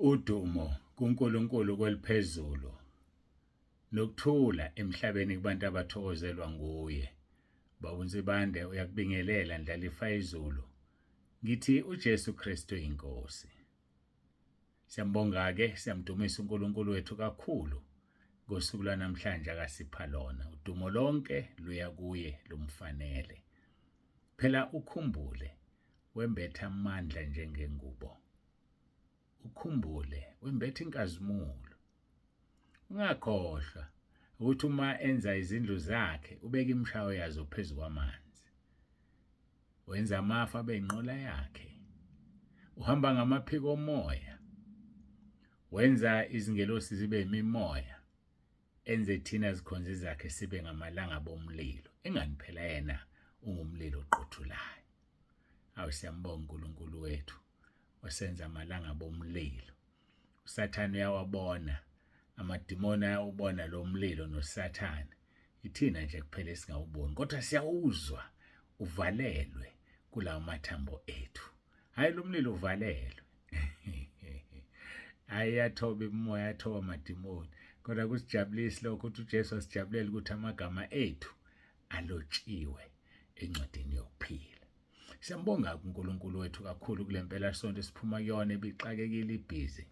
Udumo kuNkulunkulu kweliphezulu nokuthula emhlabeni kubantu abathokozelwa nguye. Bawunsibande uyakubingelela ndlalifa izulu. Ngithi uJesu Kristu inkosi. Siyambonga-ke, siyamdumisa uNkulunkulu wethu kakhulu ngosuku lwanamhlanje akasipha lona. Udumo lonke luya kuye lumfanele. Phela ukhumbule wembetha amandla njengengubo. Ukhumbule wembetha inkazimulo. Ungakhohlwa ukuthi uma enza izindlu zakhe ubeka imshayo yazo phezu kwamanzi. Wenza amafu abe inqola yakhe. Uhamba ngamaphiko omoya. Wenza izingelosi zibe imimoya. Enze thina zikhonze zakhe sibe ngamalanga bomlilo. Engani phela yena ungumlilo oqothulayo. Awusiyambonga uNkulunkulu wethu osenza amalanga bomlilo. uSathane uyawabona, amadimoni ayawubona lo mlilo noSathane. Ithina nje kuphela singawuboni, kodwa siyawuzwa uvalelwe kulawo mathambo ethu. Hayi lo mlilo uvalelwe. Ayathoba imimoya, ayathoba amadimoni. Kodwa kusijabulisi lokho ukuthi uJesu asijabulela ukuthi amagama ethu alotshiwe encwadini yokuphila. Siyambonga uNkulunkulu wethu kakhulu kule mpela sonto siphuma kuyona ebixakekile ibhizi.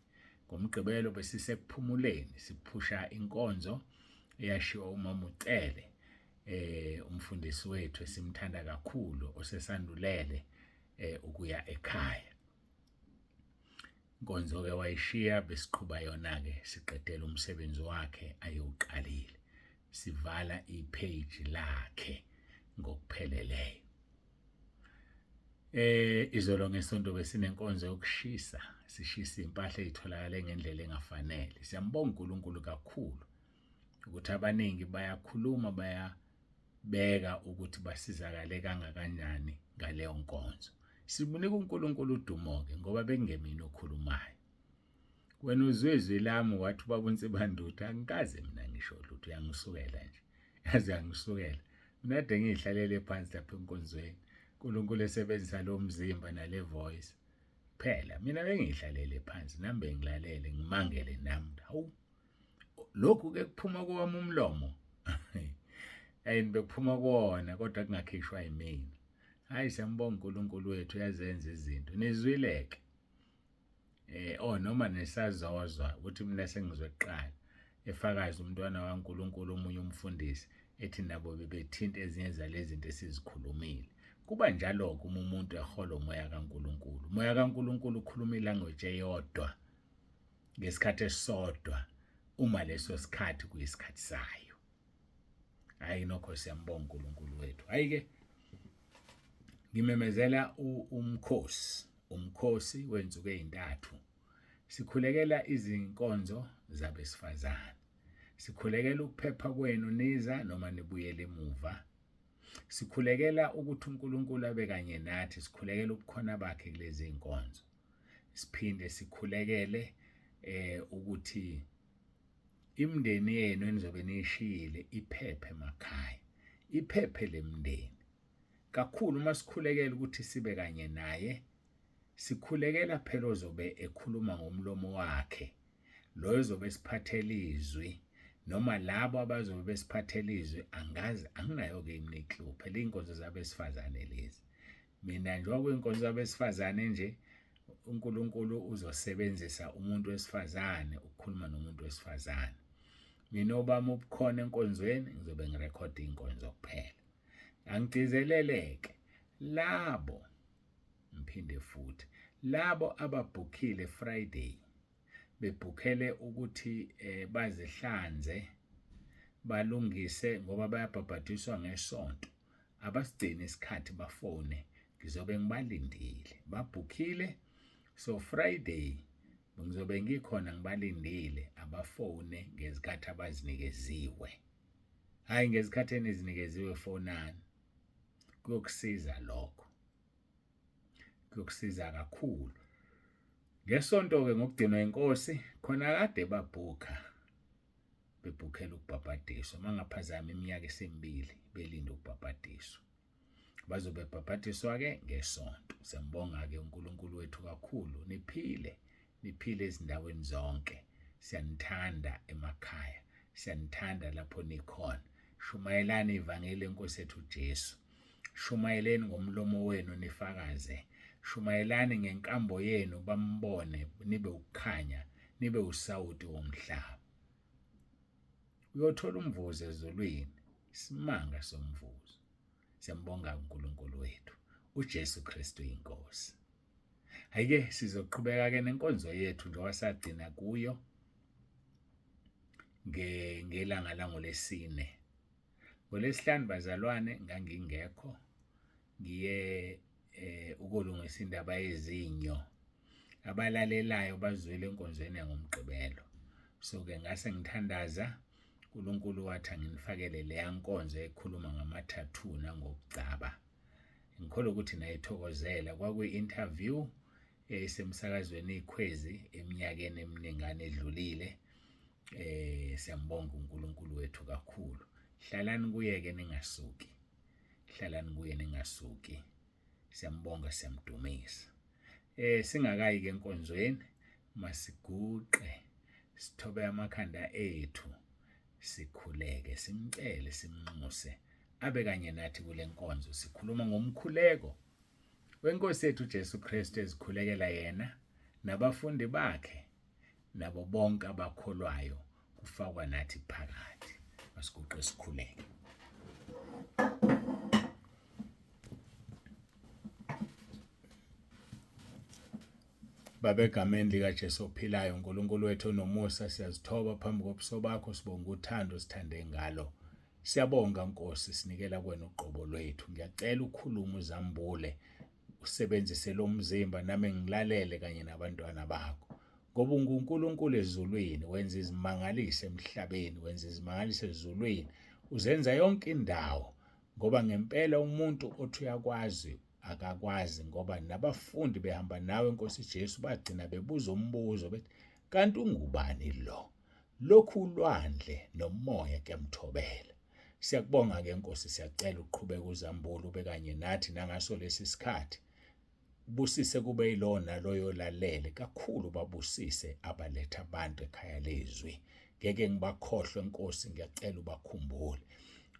Ngomgqibelo besisekuphumuleni siphusha inkonzo eyashiwa uMama uCele, umfundisi wethu esimthanda kakhulu osesandulele ukuya ekhaya. Inkonzo ke wayishiya besiqhubha yona ke siqedela umsebenzi wakhe ayewuqalile. Sivala ipage lakhe ngokupheleleyo. Izolo ngesonto besinenkonzo yokushisa, sishisa impahla ezitholakala ngendlela engafanele. Siyambonga uNkulunkulu kakhulu ukuthi abaningi bayakhuluma, bayabeka ukuthi basizakale kangakanani ngaleyo nkonzo. Sibunika uNkulunkulu udumo ke ngoba bengemini okhulumayo. Wena uzwe izwi lami wathi ubaba uNsibanduthi, angikaze mina ngisho lutho, uyangisukela nje. Yazi uyangisukela. Mina ade ngihlalele phansi lapha enkonzweni. uNkulunkulu esebenzisa lo mzimba nale voice. Phela mina bengihlalele phansi nami bengilalele ngimangele nami. Hawu. Lokhu ke kuphuma kwami umlomo. Ayini bekuphuma kuwona kodwa kungakhishwa yimina. Hayi siyambonga uNkulunkulu wethu uyazenza izinto. Nizwileke. Noma nesazozwa ukuthi mina sengizwe kuqala. Efakaza umntwana kaNkulunkulu omunye umfundisi ethi nabo bebethinta ezinye zalezi zinto esizikhulumile. Kuba njalo ke umuntu ehola umoya kaNkulunkulu. Umoya kaNkulunkulu ukhuluma ilanguage eyodwa ngesikhathi esisodwa uma leso sikhathi kuyisikhathi sayo. Hayi nokho siyambonga uNkulunkulu wethu. Hayi ke ngimemezela umkhosi wenzuke ezintathu. Sikhulekela izinkonzo zabesifazane. Sikhulekela ukuphepha kwenu niza noma nibuyele emuva. Sikhulekela ukuthi uNkulunkulu abe kanye nathi, sikhulekela ubukhona bakhe kulezi inkonzo. Siphinde sikhulekele ukuthi imndeni yenu enizobe nishiyile iphephe emakhaya. Iphephe lemndeni. Kakhulu masikhulekela ukuthi sibe kanye naye. Sikhulekela phela ozobe ekhuluma ngomlomo wakhe. Lo ozobe siphathela izwi noma labo abazobe besiphathela izwi angazi anginayo ke imini clue. Phela inkonzo zabesifazane lezi. Mina nje kwinkonzo zabesifazane nje uNkulunkulu uzosebenzisa umuntu wesifazane ukukhuluma nomuntu wesifazane. Mina obami ubukhona enkonzweni ngizobe ngirekhodi inkonzo kuphela. Angigcizeleleke labo mphinde futhi labo ababhukhile Friday bebhukhele ukuthi bazihlanze balungise ngoba bayabhabhadiswa ngesonto. Abasigcina isikhathi bafone ngizobe ngibalindile. Babhukhile so Friday ngizobe ngikhona ngibalindile abafone ngezikhathi abazinikeziwe. Hayi ngezikhathi enizinikeziwe fonani. Kuyokusiza lokho. Kuyokusiza kakhulu. Ngesonto ke ngokugcinwa inkosi khona kade babhukha. Bebhukhela ukubhabhadiswa mangaphazama iminyaka esembili belinda ukubhabhadiswa. Bazobe bhabhadiswa ke ngesonto. Siyambonga ke uNkulunkulu wethu kakhulu niphile niphile ezindaweni zonke. Siyanithanda emakhaya, siyanithanda lapho nikhona. Shumayelani ivangeli lenkosi yethu uJesu. Shumayeleni ngomlomo wenu nifakaze. Shumayelani ngenkambo yenu bambone, nibe ukukhanya, nibe usawoti womhlaba. Uyothola umvuzo ezulwini, isimanga somvuzo. Siyambonga uNkulunkulu wethu, uJesu Kristu inkosi. Hayike sizoqhubeka-ke nenkonzo yethu njengoba sagcina kuyo ngelanga langolesine. NgoLwesihlanu bazalwane ngangingekho, ngiye ukulungisa indaba yezinyo. Abalalelayo bazwile enkonzweni yangoMgqibelo. So-ke ngase ngithandaza, uNkulunkulu wathi anginifakele leya nkonzo ekhuluma ngama-tattoo nangokugcaba. Ngikholwa ukuthi nayithokozela. Kwakuyi-interview esemsakazweni iKhwezi eminyakeni eminingana edlulile. Siyambonga uNkulunkulu wethu kakhulu. Hlalani kuye-ke ningasuki. Hlalani kuye ningasuki. Siyambonga, siyamdumisa. Singakayi-ke enkonzweni, masiguqe, sithobe amakhanda ethu, sikhuleke, simcele, simnxuse abe kanye nathi kule nkonzo. Sikhuluma ngomkhuleko weNkosi yethu uJesu Kristu ezikhulekela yena nabafundi bakhe nabo bonke abakholwayo, kufakwa nathi phakathi. Masiguqe sikhuleke. Baba, egameni likaJesu ophilayo, uNkulunkulu wethu onomusa, siyazithoba phambi kobuso bakho, sibonga uthando sithande ngalo. Siyabonga Nkosi, sinikela kuwena uqobo lwethu. Ngiyacela ukhuluma uzambule, usebenzise lo mzimba nami ngilalele kanye nabantwana bakho. Ngoba unguNkulunkulu ezulwini, wenza izimangaliso emhlabeni, wenza izimangaliso ezulwini, uzenza yonke indawo. Ngoba ngempela umuntu othi uyakwazi akakwazi, ngoba nabafundi behamba nawe Nkosi Jesu bagcina bebuza umbuzo bethi, kanti ungubani lo? Lokhu ulwandle nomoya kuyamthobela. Siyakubonga-ke Nkosi, siyacela uqhubeke uzambule ube kanye nathi nangaso lesi sikhathi. Ubusise kube yilo naloyo lalele, kakhulu babusise abaletha abantu ekhaya lezwi. Ngeke ngibakhohlwe Nkosi, ngiyacela ubakhumbule.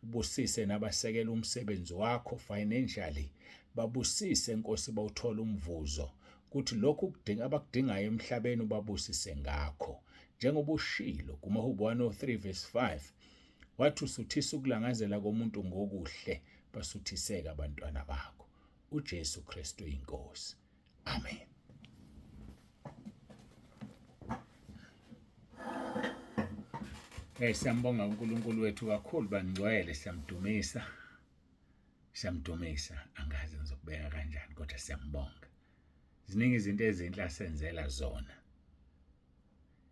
Ubusise nabasekela umsebenzi wakho financially, babusise Nkosi, bawuthola umvuzo, kuthi lokhu abakudingayo emhlabeni ubabusise ngakho. Njengoba ushilo kuMahubo 103 verse 5, wathi usuthisa ukulangazela komuntu ngokuhle, basuthiseka abantwana bakho. uJesu Kristu inkosi. Amen. Siyambonga uNkulunkulu wethu kakhulu, bangcwele, siyamdumisa. Angazi ngizokubeka kanjani, kodwa siyambonga. Ziningi izinto ezinhle asenzela zona.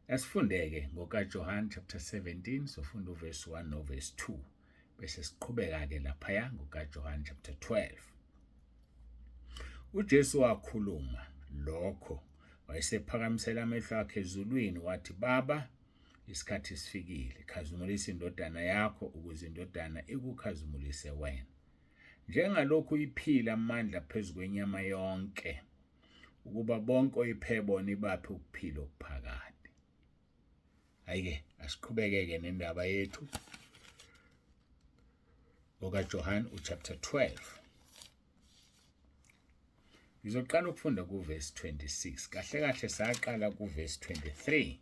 Asifundeke ngokaJohn chapter 17, sofunda uverse 1 noverse 2. Bese siqhubeka-ke laphaya ngokaJohn chapter 12. uJesu wakhuluma lokho, wayesephakamisela amehlo akhe ezulwini, wathi, Baba, isikhathi sifikile, khazimulisa indodana yakho ukuze indodana ikukhazimulise wena. Njengalokhu iphila amandla phezu kwenyama yonke, ukuba bonke oyiphe bona ibaphe ukuphila okuphakade. Hayike, asiqhubeke-ke nendaba yethu ngokaJohn chapter 12. Ngizoqala ukufunda kuverse 26. Kahle kahle saqala kuverse 23.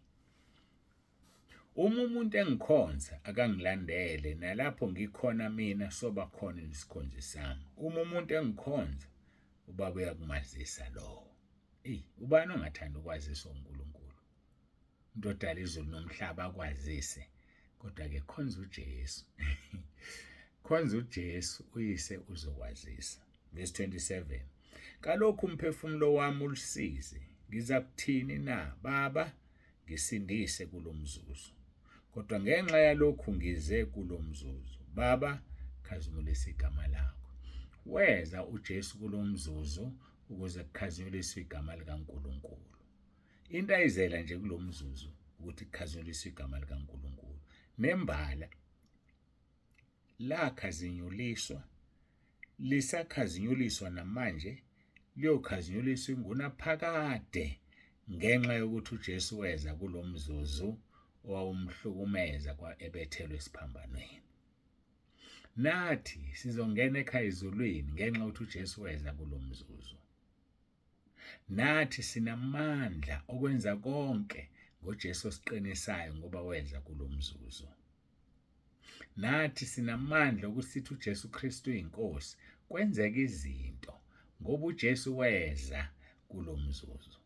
Uma umuntu engikhonza akangilandele, nalapho ngikhona mina soba khona isikhonzi sami. Uma umuntu engikhonza, uBaba uyakumazisa lowo. Ubani ongathanda ukwaziswa uNkulunkulu? Umuntu odala izulu nomhlaba akwazise, kodwa-ke khonza uJesu. Khonza uJesu, uyise uzokwazisa. Verse 27. Kalokhu umphefumulo wami ulisize, ngiza kuthini na, Baba, ngisindise kulomzuzu. Kodwa ngenxa yalokhu ngize kulomzuzu. Baba, khazimulisa igama lakho. Weza uJesu kulomzuzu ukuze kukhazimuliswe igama likaNkulunkulu. Into ayizela nje kulomzuzu ukuthi kukhazimuliswe igama likaNkulunkulu. Nembala lakhazinyuliswa, lisakhazinyuliswa namanje, liyokhazinyuliswa ingunaphakade ngenxa yokuthi uJesu weza kulomzuzu owawumhlukumeza ebethelwe esiphambanweni. Nathi sizongena ekhaya ezulwini ngenxa yokuthi uJesu weza kulomzuzu. Nathi sinamandla okwenza konke ngoJesu osiqinisayo ngoba weza kulomzuzu. Nathi sinamandla ukuthi sithi uJesu Kristu uyinkosi kwenzeka izinto ngoba uJesu weza kulomzuzu.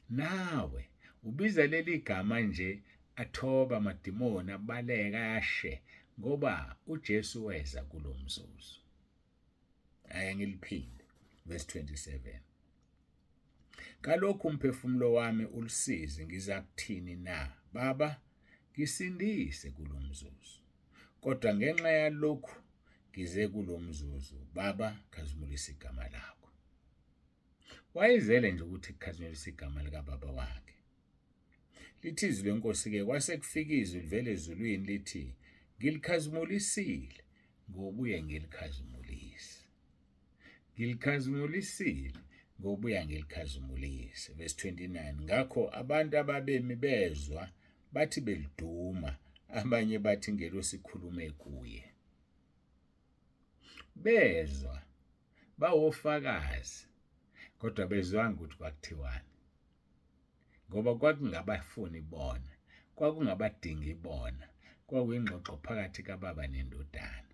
Nawe ubiza leli gama nje athoba amadimoni abaleka ashe ngoba uJesu weza kulomzuzu. Aya ngiliphinde verse 27. Kalokhu umphefumulo wami ulisize ngiza kuthini na? Baba, ngisindise kulomzuzu. Kodwa ngenxa yalokhu ngize kulomzuzu. Baba, khazimulisa igama lakho. Wayezele nje ukuthi kukhazimulisa igama lika baba wakhe. Lithi izwi lenkosi-ke kwase kufika izwi livele ezulwini lithi, ngilikhazumulisile ngobuye ngilikhazimulise. Ngilikhazumulisile ngobuya ngilikhazimulise. Verse 29. Ngakho abantu ababemi bezwa bathi beliduma, abanye bathi ingelosi ikhulume kuye. Bezwa bawofakazi kodwa bezwanga ukuthi kwakuthiwani, ngoba kwakungabafuni bona, kwakungabadingi bona, kwakuyingxoxo phakathi kababa nendodana.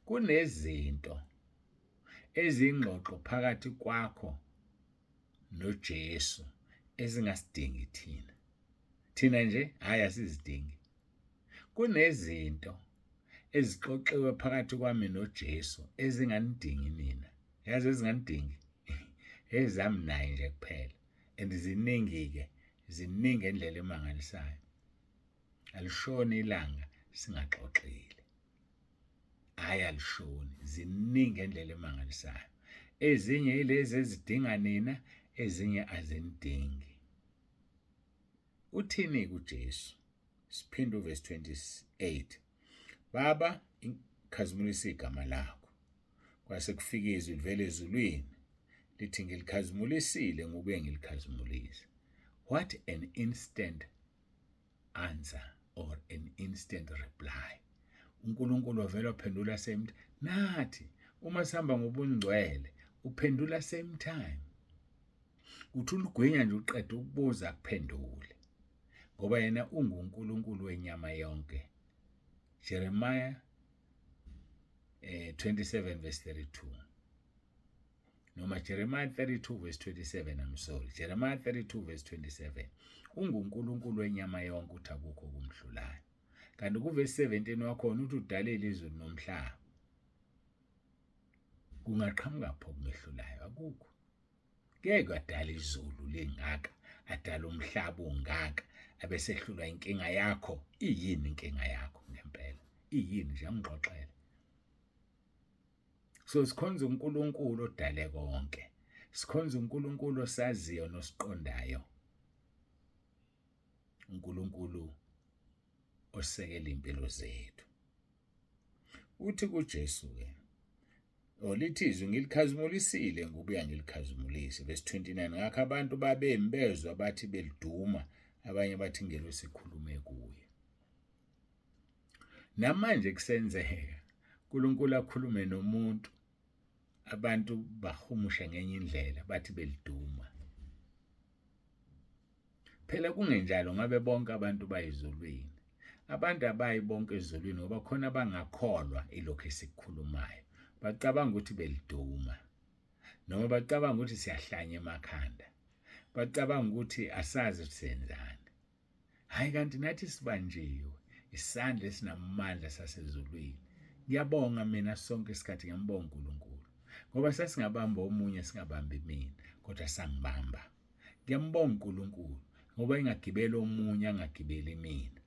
Kunezinto ezingxoxo phakathi kwakho noJesu ezingasidingi thina nje hayi asizidingi. Kunezinto ezixoxiwe phakathi kwami noJesu ezinganidingi mina. Yazi ezinganidingi ezami naye nje kuphela, and ziningi-ke, ziningi endlela emangalisayo. Alishoni ilanga singaxoxile. Hayi alishoni, ziningi endlela emangalisayo. Ezinye yilezi ezidinga nina, ezinye azinidingi. Uthini kuJesu? Siphinde uverse 28. Baba, khazimulisa igama lakho. Kwase kufika izwi livele ezulwini lithi ngilikhazumulisile ngobuye ngilikhazimulise. What an instant answer or an instant reply. uNkulunkulu wavela waphendula same time. Nathi uma sihamba ngobungcwele uphendula same time. Uthi uligwinya nje uqeda ukubuza kuphendule, ngoba yena unguNkulunkulu wenyama yonke. Jeremiah 27 verse 32. Noma Jeremiah 32 verse 27, I'm sorry. Jeremiah 32 verse 27. UnguNkulunkulu wenyama yonke uthi akukho kumhlulayo. Kanti kuverse 17 wakhona uthi udalile izulu nomhlaba. Kungaqhamuka pho kumehlulayo? Akukho. Ngeke adala izulu lengaka, adala umhlaba ongaka, abesehlulwa inkinga yakho. Iyini inkinga yakho ngempela? Iyini nje angixoxele. So sikhonza uNkulunkulu odale konke. Sikhonza uNkulunkulu osaziyo nosiqondayo. uNkulunkulu osekela impilo zethu. Uthi kuJesu-ke, olithi izwi ngilikhazumulisile ngobuya ngilikhazimulise. Verse 29. Ngakho abantu babemi bezwa bathi beliduma, abanye bathi ingelosi ikhulume kuye. Namanje kusenzeka uNkulunkulu akhulume nomuntu, abantu bahumusha ngenye indlela bathi beliduma. Phela kungenjalo ngabe bonke abantu bayizulwini. Abantu abayi bonke ezulwini ngoba khona abangakholwa ilokho esikukhulumayo. Bacabanga ukuthi beliduma, noma bacabanga ukuthi siyahlanya emakhanda, bacabanga ukuthi asazi ukuthi senzani. Hayi, kanti nathi sibanjiwe isandla esinamandla sasezulwini. Ngiyabonga mina sonke isikhathi, ngiyambonga uNkulunkulu ngoba sasingabamba omunye singabambi mina, kodwa sangibamba. Ngiyambonga uNkulunkulu ngoba ingagibela omunye angagibeli mina.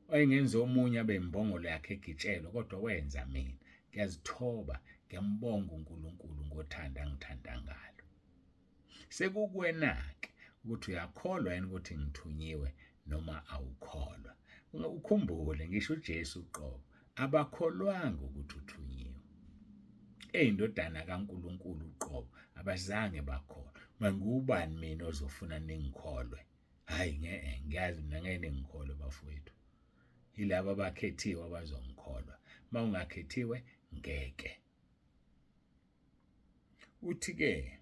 Wayengenza omunye abe imbongolo yakhe egitshelo, kodwa wenza mina. Ngiyazithoba, ngiyambonga uNkulunkulu ngothanda angithanda ngalo. Sekukuwena-ke ukuthi uyakholwa yini ukuthi ngithunyiwe noma awukholwa. Ukhumbule ngisho uJesu uqobo abakholwanga ukuthi uthunyiwe. Eyindodana kaNkulunkulu uqobo abazange bakholwa. Ngubani mina ozofuna ningikholwe? Hayi ngiyazi mina ngeke ningikholwe bafowethu. Yilabo abakhethiwe abazongikholwa. Ungakhethiwe ngeke. Uthi-ke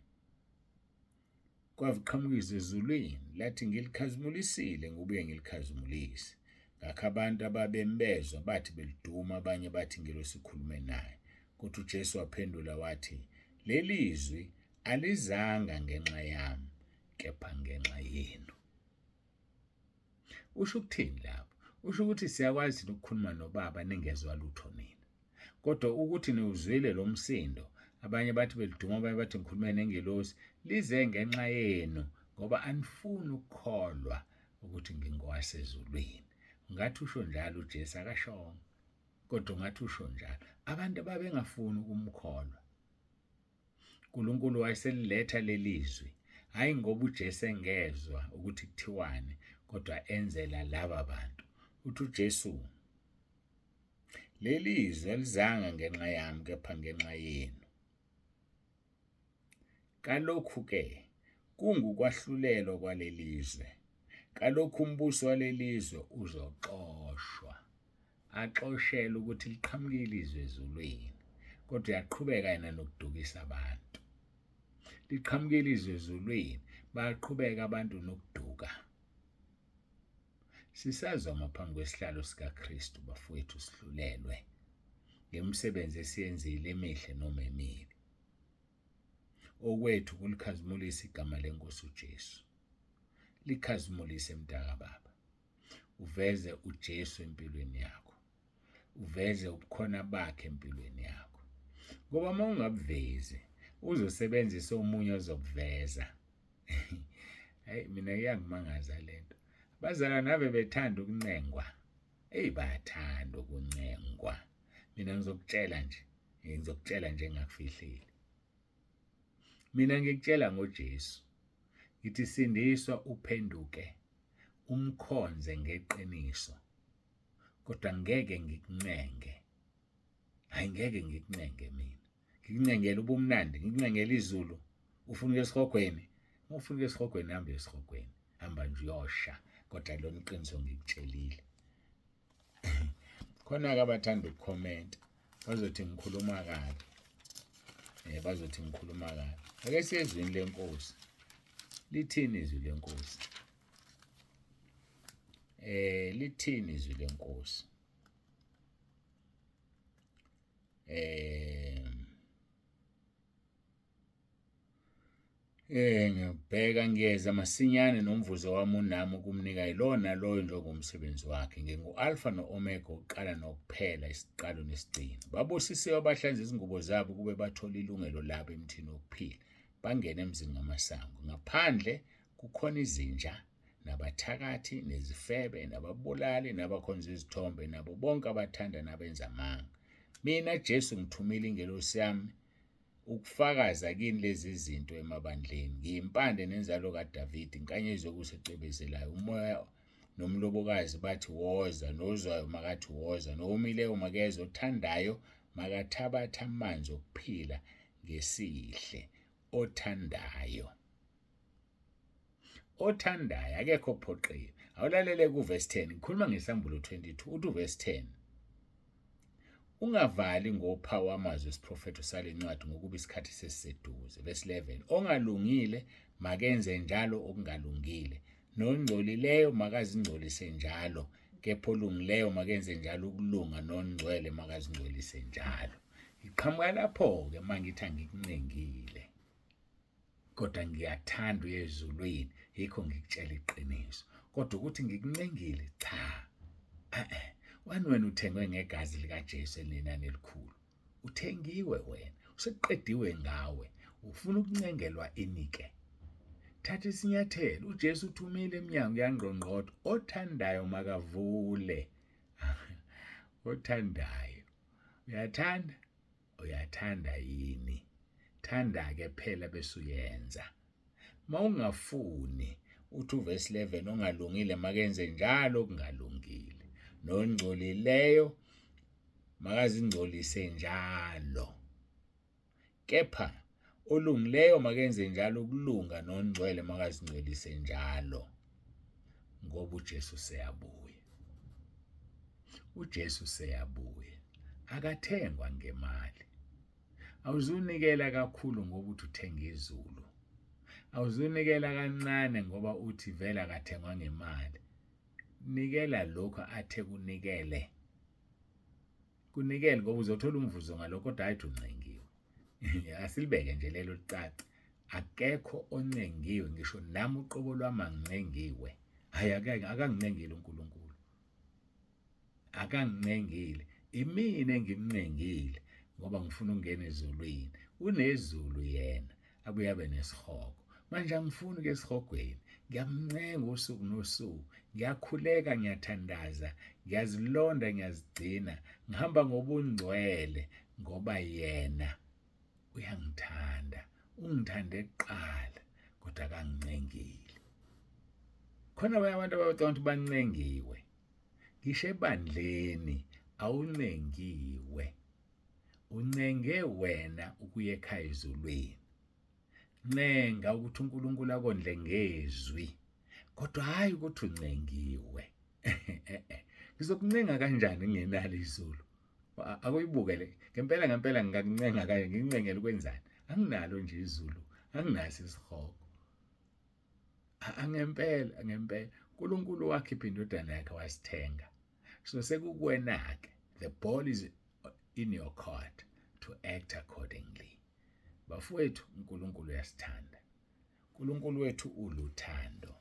kwavuqhamukizwa ezulwini lathi ngilikhazimulisile ngubuye ngilikhazimulise. Ngakho abantu ababembezwa bathi beliduma, abanye bathi ngilosi khulume naye. Kodwa uJesu waphendula wathi, leli zwi alizanga ngenxa yami, kepha ngenxa yenu. Usho ukuthini lapho? Usho ukuthi siyakwazi ukukhuluma noBaba ningezwa lutho nina. Kodwa ukuthi niwuzwile lo msindo, abanye bathi beliduma, abanye bathi ngikhulume nengelosi, lize ngenxa yenu, ngoba anifuni ukukholwa ukuthi ngingowasezulwini. Ngathi usho njalo uJesu akashongo, kodwa ngathi usho njalo abantu ababengafuni ukumkholwa. uNkulunkulu wayeseliletha lelizwi, hayi ngoba uJesu engezwa ukuthi kuthiwani, kodwa enzela laba bantu. Uthi uJesu, lelizwi alizanga ngenxa yami, kepha ngenxa yenu. Kalokhu-ke kungukwahlulelwa kwalelizwe. Kalokhu umbuso walelizwe uzoxoshwa. Axoshela ukuthi liqhamukile izwi ezulwini, kodwa uyaqhubeka yena nokudukisa abantu. Liqhamukile izwi ezulwini, bayaqhubeka abantu nokuduka. Sisazoma phambi kwesihlalo sikaKristu bafowethu, sihlulelwe ngemisebenzi esiyenzile emihle noma emibi. Okwethu kulikhazimulisa igama lenkosi uJesu. Likhazimulise mntakababa. Uveze uJesu empilweni yakho. Uveze ubukhona bakhe empilweni yakho. Ngoba uma ungabuvezi, uzosebenzisa omunye ozokuveza. Hayi mina iyangimangaza lento. Bazalwane nave bethanda ukuncengwa. Bayathanda ukuncengwa. Mina ngizokutshela nje ngakufihlile. Mina ngikutshela ngoJesu. Ngithi sindiswa uphenduke, umkhonze ngeqiniso. Kodwa ngeke ngikuncenge. Hayi ngeke ngikuncenge mina. Ngikuncengela ubumnandi, ngikuncengela izulu. Ufuna esihogweni? Uma ufuna esihogweni hamba esihogweni. Hamba nje uyosha, kodwa lona iqiniso ngikutshelile. Khona-ke abathanda ukukhomenta. Bazothi ngikhuluma kabi. Bazothi ngikhuluma kabi. Ake siyezwini lenkosi. Lithini izwi lenkosi? Lithini izwi lenkosi? Ngiyabheka ngiyeza masinyane nomvuzo wami unami ukumnika yilo naloyo njengomsebenzi wakhe. Ngingu-Alpha no-Omega, ukuqala nokuphela, isiqalo nesigcino. Babusisiwe abahlanza izingubo zabo kube bathola ilungelo labo emthini wokuphila, bangene emzini ngamasango. Ngaphandle kukhona izinja, nabathakathi, nezifebe, nababulali, nabakhonza izithombe, nabo bonke abathanda nabenza amanga. Mina Jesu ngithumile ingelosi yami ukufakaza kini lezi zinto emabandleni. Ngiyimpande nenzalo kaDavide, inkanyezi yokusecebezelayo. Umoya nomlobokazi bathi woza, nozwayo makathi woza, nowomileyo makeze, othandayo makathabatha amanzi okuphila ngesihle. Othandayo akekho ophoqiwe. Awulalele kuverse 10. Ngikhuluma ngesambulo 22. Uthi uverse 10. Ungavali ngophawu amazwi esiprofeto usale ncwadi ngokuba isikhathi sesiseduze. Verse 11. Ongalungile makenze njalo okungalungile. Nongcolileyo makazingcolise njalo. Kepha olungileyo makenze njalo ukulunga. Nongcwele makazingcolise njalo. Iqhamuka lapho-ke mangithi angikuncengile, kodwa ngiyathanda uye ezulwini, yikho ngikutshela iqiniso. Kodwa ukuthi ngikuncengile, cha. Wena uthengwe ngegazi likaJesu elinenani elikhulu. Uthengiwe wena, usekuqediwe ngawe. Ufuna ukuncengelwa inike. Thatha isinyathelo. UJesu uthumile eminyango yangqongqotho. Othandayo makavule. Othandayo. Uyathanda? Uyathanda yini? Thanda-ke phela bese uyenza. Mawungafuni, uthi uverse 11, ongalungile makenze njalo okungalungile. Nongcolileyo makazingcolise njalo. Kepha olungileyo makenze njalo ukulunga nongcwele makazingcwelise njalo ngoba uJesu seyabuya. uJesu seyabuya, akathengwa ngemali. Awuzunikela kakhulu ngoba uthi uthenga izulu. Awuzunikela kancane ngoba uthi vele akathengwa ngemali. Nikela lokho athe kunikele. Kunikele ngoba uzothola umvuzo ngalokho, kodwa hayi uncengiwe. Asilibeke nje lelo licace. Akekho oncengiwe, ngisho nami uqobo lwami angincengiwe. Hayi akangincengile uNkulunkulu. Akangincengile. Imina engimncengile ngoba ngifuna ukungena ezulwini. Unezulu yena, abuye abe nesihogo. Manje angifuni ke esihogweni. Ngiyamncenga usuku nosuku. Ngiyakhuleka, ngiyathandaza, ngiyazilonda, ngiyazigcina. Ngihamba ngobungcwele ngoba yena uyangithanda. Ungithande kuqala kodwa akangincengile. Khona abanye abantu abacabanga ukuthi bancengiwe. Ngisho ebandleni awuncengiwe. Uncenge wena ukuya ekhaya ezulwini. Ncenga ukuthi uNkulunkulu akondle ngezwi, kodwa hayi ukuthi uncengiwe. Ngizokuncenga kanjani ngingenalo izulu? Akuyibukele ngempela ngingakuncenga kanje, ngikuncengele ukwenzani? Anginalo nje izulu, anginaso isihogo. Angempela uNkulunkulu wakhipha indodana yakhe wasithenga. So sekukuwena-ke, the ball is in your court to act accordingly. Bafowethu, uNkulunkulu uyasithanda. uNkulunkulu wethu uluthando.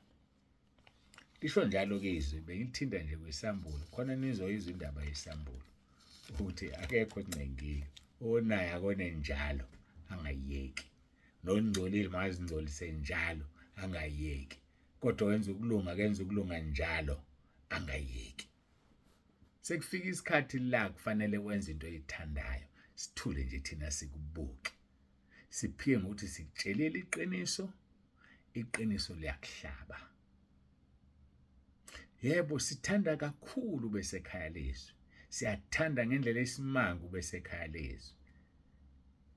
Lisho njalo-ke izwi, bengilithinta nje kwisambulo, khona nizoyizwa indaba yesambulo ukuthi akekho oncengiwe, onaye akone njalo angayiyeki, nongcolile makazingcolise njalo angayiyeki, kodwa wenza ukulunga kenza ukulunga njalo angayiyeki. Sekufika isikhathi la kufanele wenze into oyithandayo. Sithule nje thina sikubuke, siphike ngokuthi sikutshelile iqiniso, iqiniso liyakuhlaba. Yebo, sithanda kakhulu bese ekhaya lezwi. Siyathanda ngendlela esimanga bese ekhaya lezwi.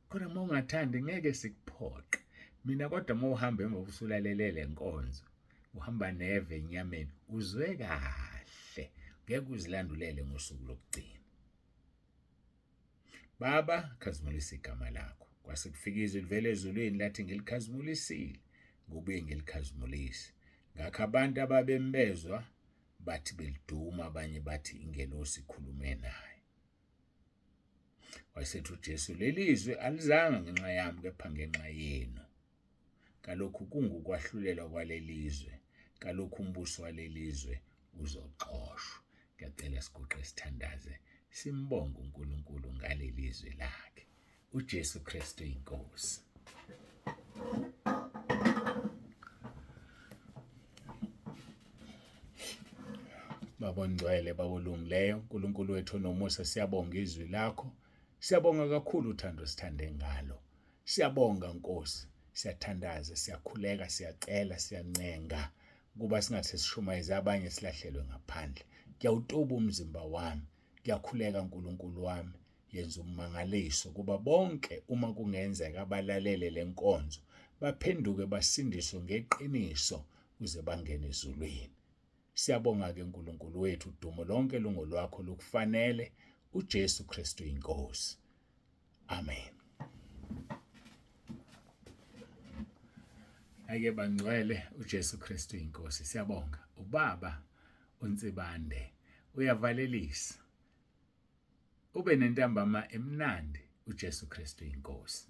Kodwa uma ungathandi ngeke sikuphoqe. Mina kodwa uma uhamba emva usulalele lenkonzo, uhamba neve enyameni, uzwe kahle, ngeke uzilandulele ngosuku lokugcina. Baba, khazimulisa igama lakho. Kwase kufika izwi livela ezulwini lathi ngilikhazimulisile, ngobuye ngilikhazimulise. Ngakho abantu ababembezwa bathi beliduma, abanye bathi ingelosi ikhulume naye. Wasethi uJesu, lelizwe alizanga ngenxa yami kepha ngenxa yenu. Kalokhu kungukwahlulela kwalelizwe, kalokhu umbuso walelizwe uzoxoshwa. Ngiyacela siguqe sithandaze, simbonge uNkulunkulu ngalelizwe lakhe. uJesu Kristu inkosi. Babongcwele babolungileyo, uNkulunkulu wethu nomusa, siyabonga izwi lakho. Siyabonga kakhulu uthando sithande ngalo. Siyabonga Nkosi, siyathandaza, siyakhuleka, siyacela, siyancenga kuba singathi sishumayeze abanye silahlelwe ngaphandle. Ngiyawutuba umzimba wami, ngiyakhuleka uNkulunkulu wami, yenza umangaliso kuba bonke uma kungenzeka abalalele lenkonzo baphenduke basindiswe ngeqiniso uze bangene ezulwini. Siyabonga-ke uNkulunkulu wethu, udumo lonke lungolwakho, lukufanele. uJesu Kristu inkosi. Amen. Ake bangcwele, uJesu Kristu inkosi. Siyabonga ubaba uNsibande, uyavalelisa, ube nentambama emnandi. uJesu Kristu inkosi.